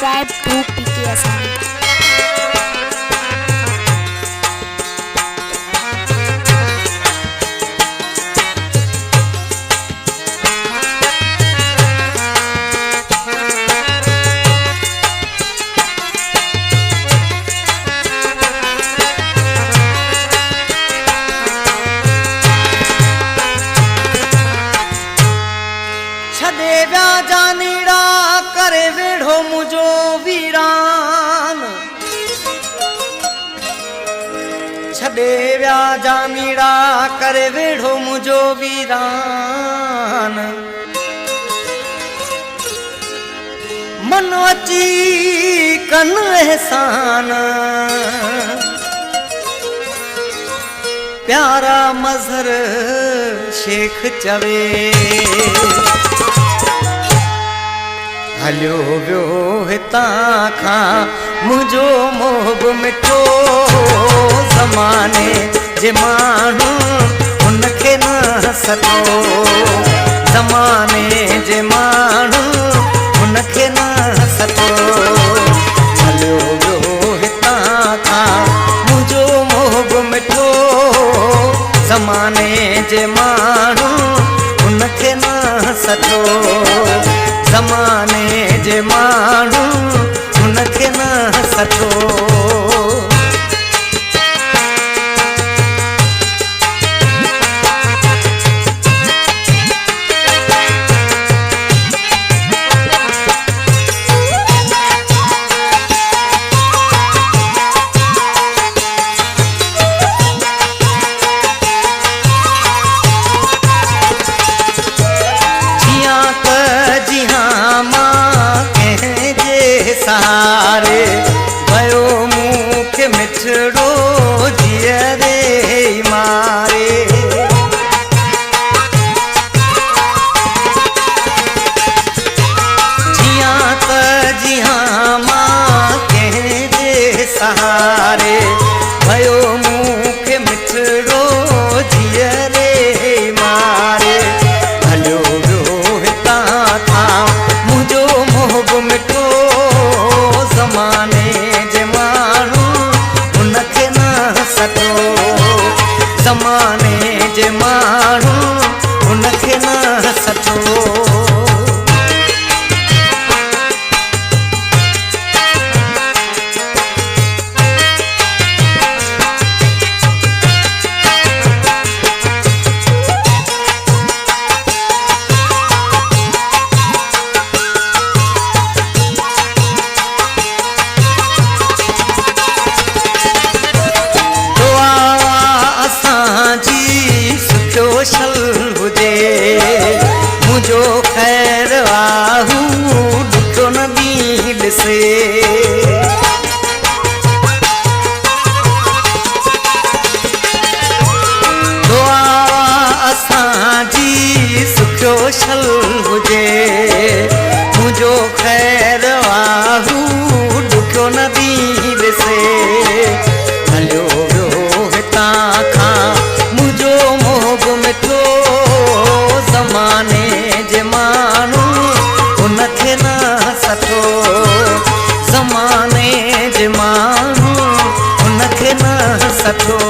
subscribe to PK Asani. जानीड़ा करे वेढ़ो मुझो वीरान छड़े व्या जानीड़ा करे वेढ़ो मुझो वीरान मन अची कन एहसान प्यारा मजहर शेख चवे हलियो वियो हितां खां मुंहिंजो मोह मिठो ज़माने जे माण्हू हुनखे न सतो ज़माने जे माण्हू हुनखे न सतो हलियो वियो हितां खां मुंहिंजो मोह मिठो ज़माने जे माण्हू हुनखे न सतो ज़माने जे माण्हू हुनखे न सतो सहारे भयो मुखे मिठड़ो जियरे मारे जियां त जियां मां कंहिंजे सहारे भयो मुखे मिठड़ो जियरे मारे हलियो वियो हितां खां मुंहिंजो मोह मिठो ज़माने जे माण्हू हुनखे न सतो ज़माने जे माण्हू हुनखे न सतो मुझो खैर आहू दुखो न दीद से दुआ असांजी सुखो छल हुजे मुझो खैर आहू दुखो न दीद से हलियो वियो हितां खां मुझो मोह मिठो ज़माने जे माण्हू हुनखे न सतो ज़माने जे माण्हू हुनखे न सतो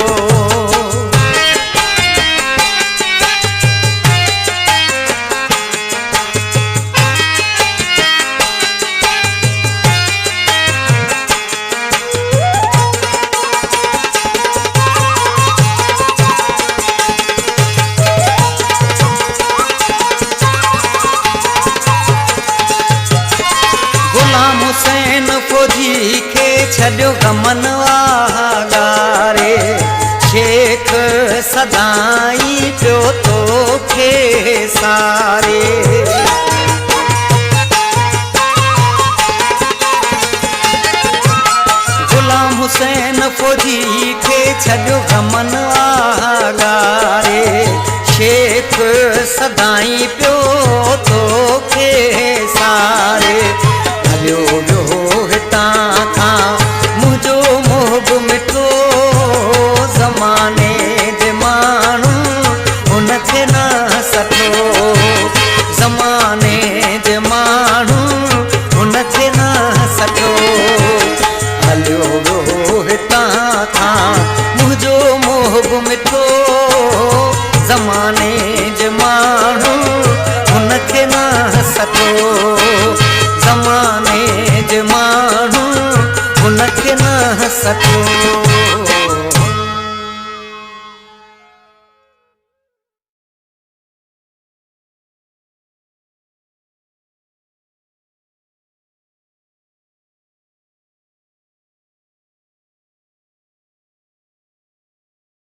हुसैन फौजी खे छॾियो गमन वागारे शेख सदाई पियो तोखे सारे गुलाम हुसैन फौजी खे छॾियो गमन वागारे शेख सदाई पियो तोखे सारे हलियो वियो हितां खां मुंहिंजो मोह मिठो ज़माने जे माण्हू हुनखे न सतो ज़माने जे माण्हू हुनखे न सतो सतो